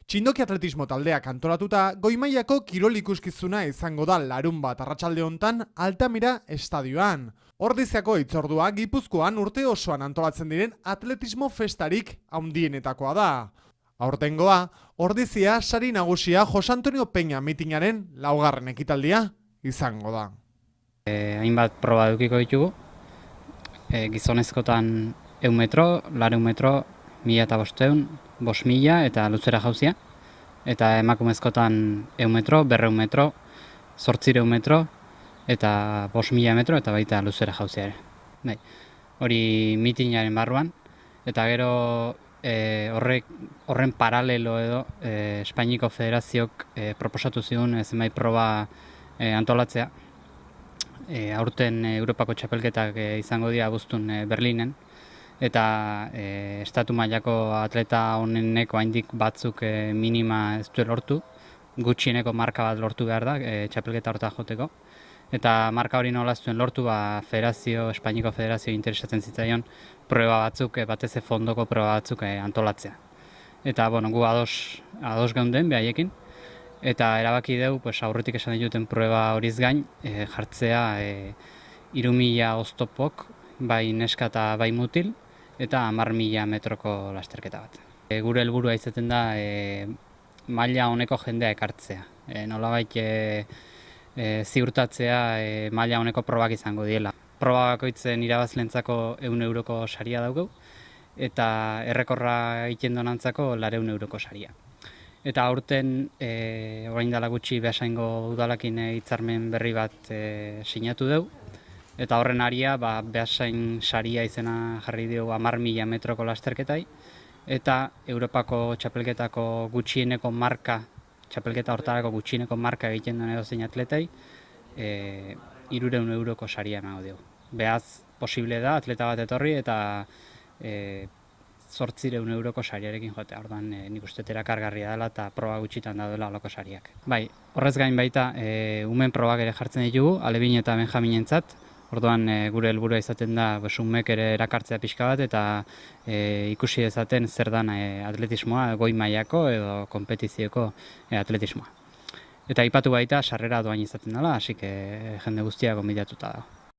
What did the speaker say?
Txindoki atletismo taldeak antolatuta goi-mailako kirol ikuskizuna izango da larunbat arratsalde hontan Altamira estadioan. Ordiziako hitzordua Gipuzkoan urte osoan antolatzen diren atletismo festarik handienetakoa da. Aurtengoa, Ordizia sari nagusia Jose Antonio Peña mitinaren 4. ekitaldia izango da. Hainbat proba edukiko ditugu. Gizonezkotan 100 metro, 200 metro, 1500, 5000 eta luzera jauzia. Eta emakumezkotan 100 metro, 200 metro, 800 metro eta 5000 metro eta baita luzera jauzia ere. Bai. Hori mitinaren barruan. Eta gero horren paralelo edo Espainiko Federazioak proposatu zigun zenbait proba antolatzea. Aurten Europako txapelketak izango dira abuztun Berlinen, eta estatu mailako atleta honeneko haindik batzuk minima ez du lortu, gutxieneko marka bat lortu behar da txapelketa horta joteko. Eta marka hori nola ez duen lortu, Espainiko Federazio interesatzen zitzaion proba batzuk, batez fondoko proba batzuk antolatzea. Eta gu ados geunden behaiekin, eta erabaki dugu aurretik esan dituten proba horiz gain jartzea 3000 oztopok, bai neska eta bai mutil, eta 10.000 metroko lasterketa bat. Gure helburua izaten da maila honeko jendea ekartzea. Nolabait ziurtatzea maila honeko probak izango diela. Proba bakoitzen irabazlentzako 100 euroko saria daugu, eta errekorra egiten donantzako 200 euroko saria. Eta aurten, orain dela gutxi Beasaingo udalakin hitzarmen berri bat sinatu dugu. Eta horren aria, Beasain saria izena jarri dugu 10.000 metroko lasterketai. Eta Europako txapelketako gutxieneko marka, txapelketa hortarako gutxieneko marka egiten duen edozein atletai, 300 euroko saria emango dugu. Beraz, posible da atleta bat etorri eta 800 euroko sariarekin joatea. Orduan nik uste erakargarria dela eta proba gutxitan daudela holako sariak. Bai, horrez gain baita umen probak ere jartzen ditugu, Alebin eta Benjaminentzat. Orduan gure helburua izaten da umek ere erakartzea pixka bat eta ikusi dezaten zer dan atletismoa, goi mailako edo konpetizioko atletismoa. Eta aipatu baita sarrera doain izaten dela, hasi jende guztia gonbidatuta dago.